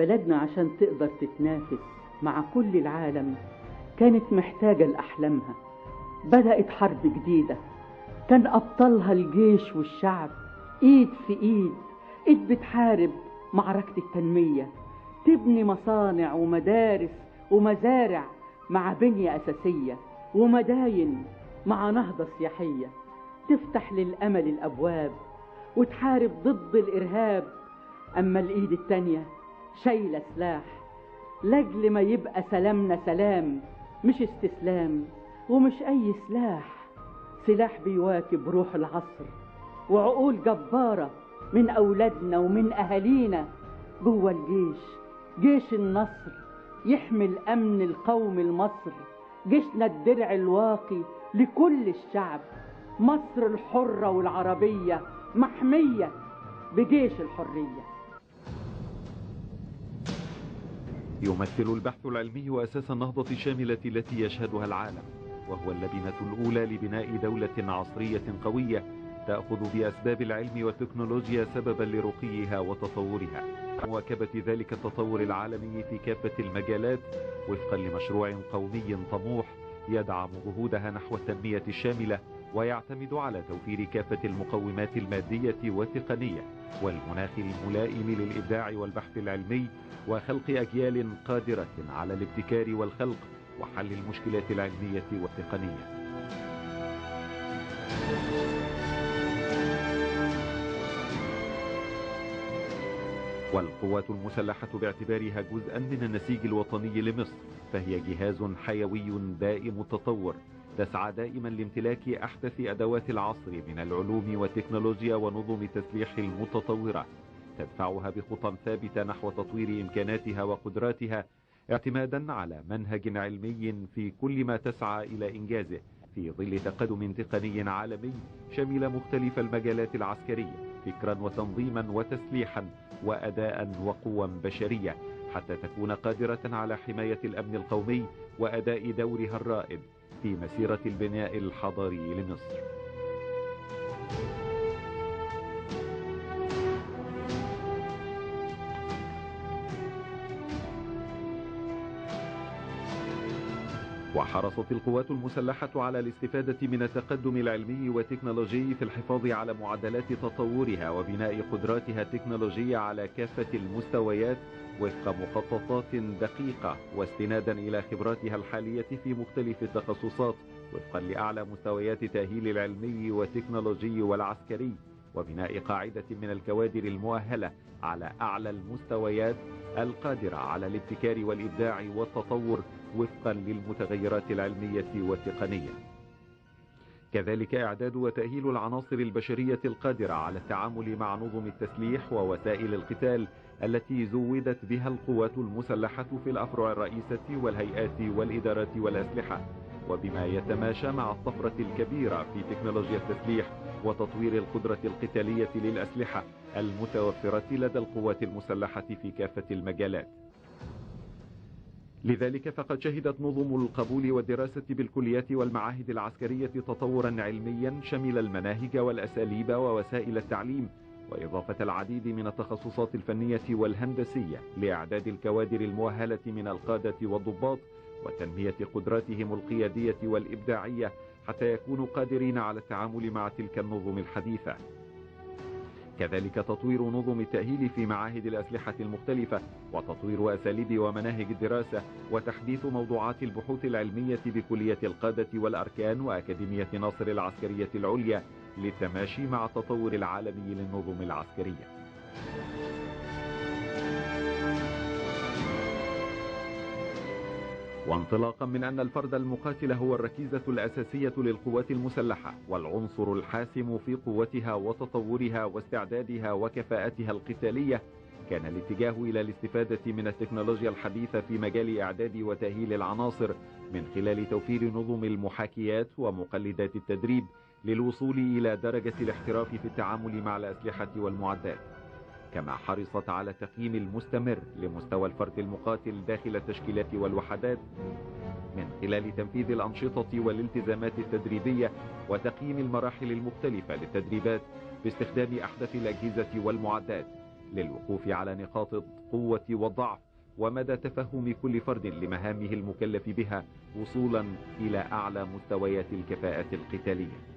بلدنا عشان تقدر تتنافس مع كل العالم كانت محتاجة لأحلامها. بدأت حرب جديدة كان أبطالها الجيش والشعب، إيد في إيد، إيد بتحارب معركة التنمية، تبني مصانع ومدارس ومزارع مع بنية أساسية، ومداين مع نهضة سياحية، تفتح للأمل الأبواب وتحارب ضد الإرهاب. أما الإيد التانية شايلة سلاح لأجل ما يبقى سلامنا سلام، مش استسلام ومش أي سلاح، سلاح بيواكب روح العصر وعقول جبارة من أولادنا ومن أهالينا جوه الجيش، جيش النصر يحمي الأمن القومي لمصر، جيشنا الدرع الواقي لكل الشعب، مصر الحرة والعربية محمية بجيش الحرية. يمثل البحث العلمي أساس النهضة الشاملة التي يشهدها العالم، وهو اللبنة الأولى لبناء دولة عصرية قوية تأخذ بأسباب العلم والتكنولوجيا سببا لرقيها وتطورها، مواكبة ذلك التطور العالمي في كافة المجالات وفقا لمشروع قومي طموح يدعم جهودها نحو التنمية الشاملة، ويعتمد على توفير كافة المقومات المادية والتقنية والمناخ الملائم للإبداع والبحث العلمي، وخلق أجيال قادرة على الابتكار والخلق وحل المشكلات العلمية والتقنية. والقوات المسلحة باعتبارها جزءا من النسيج الوطني لمصر فهي جهاز حيوي دائم التطور، تسعى دائما لامتلاك أحدث أدوات العصر من العلوم والتكنولوجيا ونظم التسليح المتطورة، تدفعها بخطى ثابتة نحو تطوير إمكاناتها وقدراتها اعتمادا على منهج علمي في كل ما تسعى إلى إنجازه في ظل تقدم تقني عالمي شمل مختلف المجالات العسكرية فكرا وتنظيما وتسليحا وأداء وقوى بشرية، حتى تكون قادرة على حماية الأمن القومي وأداء دورها الرائد في مسيرة البناء الحضاري لمصر. وحرصت القوات المسلحة على الاستفادة من التقدم العلمي والتكنولوجي في الحفاظ على معدلات تطورها وبناء قدراتها التكنولوجية على كافة المستويات وفق مخططات دقيقة واستنادا إلى خبراتها الحالية في مختلف التخصصات وفقا لأعلى مستويات تأهيل العلمي والتكنولوجي والعسكري، وبناء قاعدة من الكوادر المؤهلة على أعلى المستويات القادرة على الابتكار والإبداع والتطور وفقا للمتغيرات العلمية والتقنية. كذلك إعداد وتأهيل العناصر البشرية القادرة على التعامل مع نظم التسليح ووسائل القتال التي زودت بها القوات المسلحة في الأفرع الرئيسة والهيئات والإدارات والأسلحة، وبما يتماشى مع الطفرة الكبيرة في تكنولوجيا التسليح وتطوير القدرة القتالية للأسلحة المتوفرة لدى القوات المسلحة في كافة المجالات. لذلك فقد شهدت نظم القبول والدراسة بالكليات والمعاهد العسكرية تطورا علميا شمل المناهج والأساليب ووسائل التعليم، وإضافة العديد من التخصصات الفنية والهندسية لإعداد الكوادر المؤهلة من القادة والضباط وتنمية قدراتهم القيادية والإبداعية حتى يكونوا قادرين على التعامل مع تلك النظم الحديثة. كذلك تطوير نظم التأهيل في معاهد الأسلحة المختلفة وتطوير أساليب ومناهج الدراسة وتحديث موضوعات البحوث العلمية بكلية القادة والأركان وأكاديمية ناصر العسكرية العليا للتماشي مع التطور العالمي للنظم العسكرية. وانطلاقا من أن الفرد المقاتل هو الركيزة الأساسية للقوات المسلحة والعنصر الحاسم في قوتها وتطورها واستعدادها وكفاءتها القتالية، كان الاتجاه إلى الاستفادة من التكنولوجيا الحديثة في مجال إعداد وتأهيل العناصر من خلال توفير نظم المحاكيات ومقلدات التدريب للوصول إلى درجة الاحتراف في التعامل مع الأسلحة والمعدات، كما حرصت على التقييم المستمر لمستوى الفرد المقاتل داخل التشكيلات والوحدات من خلال تنفيذ الأنشطة والالتزامات التدريبية وتقييم المراحل المختلفة للتدريبات باستخدام أحدث الأجهزة والمعدات للوقوف على نقاط القوة والضعف ومدى تفهم كل فرد لمهامه المكلف بها وصولا إلى أعلى مستويات الكفاءة القتالية.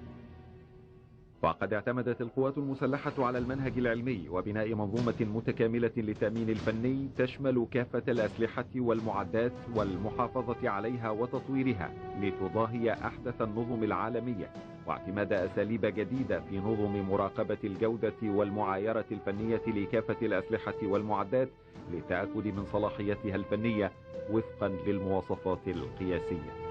وقد اعتمدت القوات المسلحة على المنهج العلمي وبناء منظومة متكاملة للتأمين الفني تشمل كافة الأسلحة والمعدات والمحافظة عليها وتطويرها لتضاهي أحدث النظم العالمية، واعتماد أساليب جديدة في نظم مراقبة الجودة والمعايرة الفنية لكافة الأسلحة والمعدات للتأكد من صلاحيتها الفنية وفقا للمواصفات القياسية.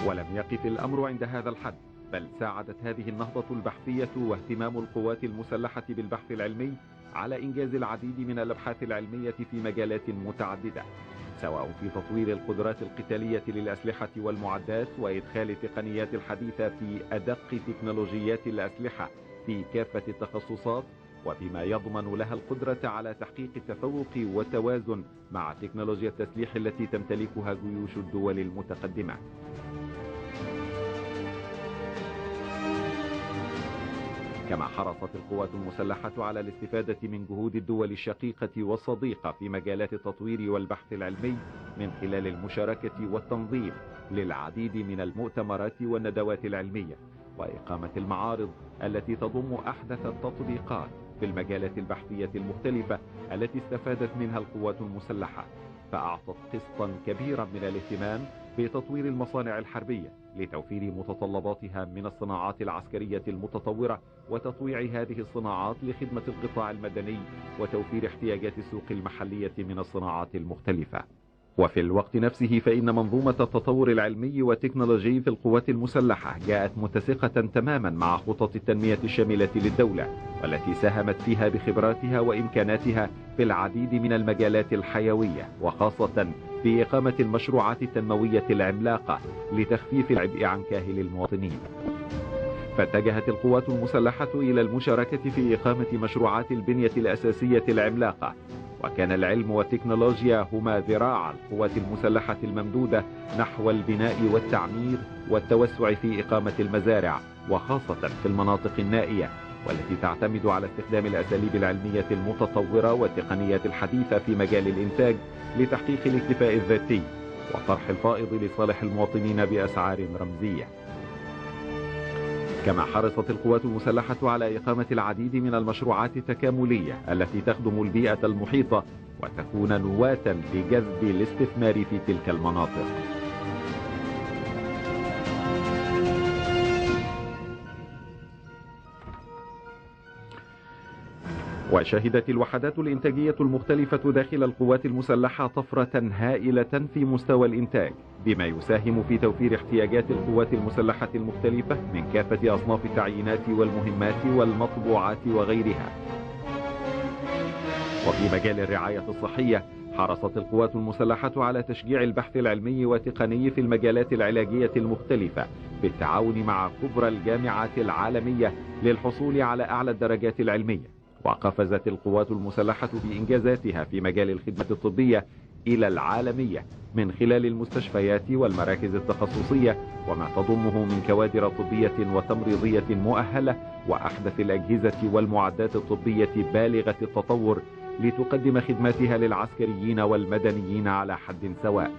ولم يقف الأمر عند هذا الحد، بل ساعدت هذه النهضة البحثية واهتمام القوات المسلحة بالبحث العلمي على إنجاز العديد من الأبحاث العلمية في مجالات متعددة، سواء في تطوير القدرات القتالية للأسلحة والمعدات وإدخال التقنيات الحديثة في أدق تكنولوجيات الأسلحة في كافة التخصصات، وبما يضمن لها القدرة على تحقيق التفوق والتوازن مع تكنولوجيا التسليح التي تمتلكها جيوش الدول المتقدمة. كما حرصت القوات المسلحة على الاستفادة من جهود الدول الشقيقة والصديقة في مجالات التطوير والبحث العلمي من خلال المشاركة والتنظيم للعديد من المؤتمرات والندوات العلمية وإقامة المعارض التي تضم أحدث التطبيقات في المجالات البحثية المختلفة التي استفادت منها القوات المسلحة، فأعطت قسطا كبيرا من الاهتمام بتطوير المصانع الحربية لتوفير متطلباتها من الصناعات العسكرية المتطورة وتطويع هذه الصناعات لخدمة القطاع المدني وتوفير احتياجات السوق المحلية من الصناعات المختلفة. وفي الوقت نفسه فإن منظومة التطور العلمي والتكنولوجي في القوات المسلحة جاءت متسقة تماما مع خطط التنمية الشاملة للدولة، والتي ساهمت فيها بخبراتها وإمكاناتها في العديد من المجالات الحيوية، وخاصة في إقامة المشروعات التنموية العملاقة لتخفيف العبء عن كاهل المواطنين. فاتجهت القوات المسلحة إلى المشاركة في إقامة مشروعات البنية الأساسية العملاقة، وكان العلم والتكنولوجيا هما ذراع القوات المسلحة الممدودة نحو البناء والتعمير والتوسع في إقامة المزارع، وخاصة في المناطق النائية، والتي تعتمد على استخدام الأساليب العلمية المتطورة والتقنيات الحديثة في مجال الإنتاج لتحقيق الاكتفاء الذاتي وطرح الفائض لصالح المواطنين بأسعار رمزية. كما حرصت القوات المسلحة على إقامة العديد من المشروعات التكاملية التي تخدم البيئة المحيطة وتكون نواة لجذب الاستثمار في تلك المناطق. وشهدت الوحدات الإنتاجية المختلفة داخل القوات المسلحة طفرة هائلة في مستوى الإنتاج، بما يساهم في توفير احتياجات القوات المسلحة المختلفة من كافة أصناف التعيينات والمهمات والمطبوعات وغيرها. وفي مجال الرعاية الصحية حرصت القوات المسلحة على تشجيع البحث العلمي والتقني في المجالات العلاجية المختلفة بالتعاون مع كبرى الجامعات العالمية للحصول على أعلى الدرجات العلمية. وقفزت القوات المسلحة بإنجازاتها في مجال الخدمة الطبية إلى العالمية من خلال المستشفيات والمراكز التخصصية وما تضمه من كوادر طبية وتمريضية مؤهلة وأحدث الأجهزة والمعدات الطبية بالغة التطور لتقدم خدماتها للعسكريين والمدنيين على حد سواء،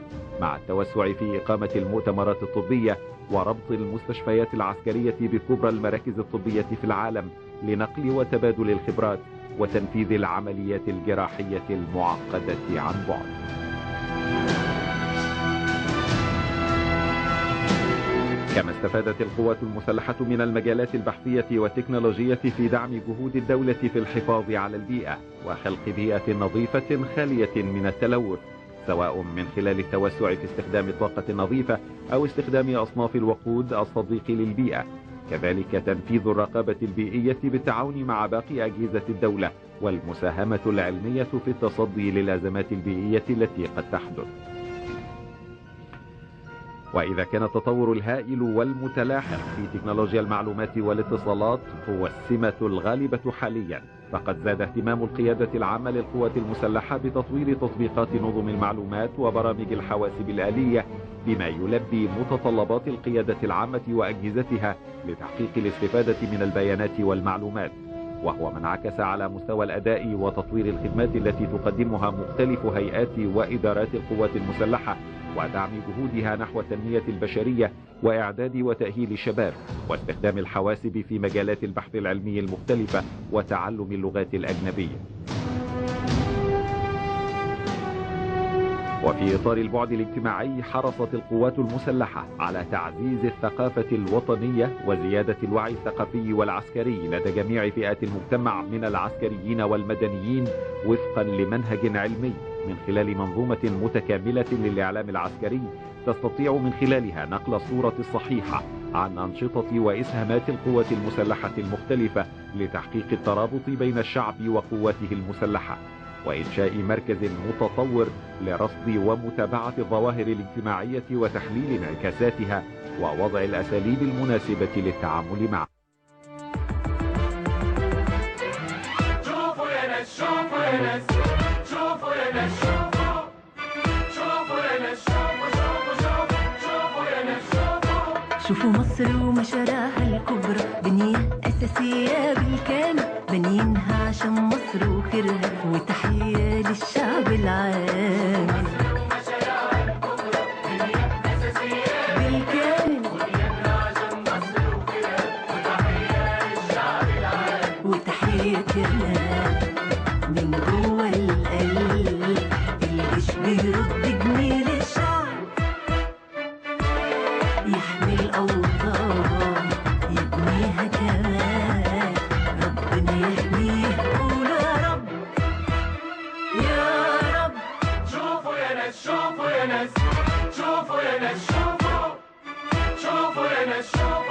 مع التوسع في إقامة المؤتمرات الطبية وربط المستشفيات العسكرية بكبرى المراكز الطبية في العالم لنقل وتبادل الخبرات وتنفيذ العمليات الجراحية المعقدة عن بعد. كما استفادت القوات المسلحة من المجالات البحثية والتكنولوجية في دعم جهود الدولة في الحفاظ على البيئة وخلق بيئة نظيفة خالية من التلوث، سواء من خلال التوسع في استخدام الطاقة النظيفة أو استخدام أصناف الوقود الصديق للبيئة. كذلك تنفيذ الرقابة البيئية بالتعاون مع باقي أجهزة الدولة والمساهمة العلمية في التصدي للأزمات البيئية التي قد تحدث. وإذا كان التطور الهائل والمتلاحق في تكنولوجيا المعلومات والاتصالات هو السمة الغالبة حاليا، فقد زاد اهتمام القيادة العامة للقوات المسلحة بتطوير تطبيقات نظم المعلومات وبرامج الحواسب الآلية بما يلبي متطلبات القيادة العامة وأجهزتها لتحقيق الاستفادة من البيانات والمعلومات، وهو ما انعكس على مستوى الأداء وتطوير الخدمات التي تقدمها مختلف هيئات وإدارات القوات المسلحة، ودعم جهودها نحو التنمية البشرية وإعداد وتأهيل الشباب، واستخدام الحواسب في مجالات البحث العلمي المختلفة وتعلم اللغات الأجنبية. وفي إطار البعد الاجتماعي حرصت القوات المسلحة على تعزيز الثقافة الوطنية وزيادة الوعي الثقافي والعسكري لدى جميع فئات المجتمع من العسكريين والمدنيين وفقا لمنهج علمي من خلال منظومة متكاملة للإعلام العسكري تستطيع من خلالها نقل الصورة الصحيحة عن أنشطة وإسهامات القوات المسلحة المختلفة لتحقيق الترابط بين الشعب وقواته المسلحة، وإنشاء مركز متطور لرصد ومتابعة الظواهر الاجتماعية وتحليل انعكاساتها ووضع الأساليب المناسبة للتعامل معها. شوفوا مصر ومشاريعها الكبرى، بنية أساسية بالكامل بنينها عشان مصر وخيرها، وتحية للشعب العامل. وتحية كمان من جوه القلب، الجيش بيرد جميل الشعب، يحمي الأوطان يبنيها كمان، ربنا يحميه قولوا يا رب يا رب. شوفوا يا ناس شوفوا يا ناس شوفوا يا ناس شوفوا يا ناس شوفوا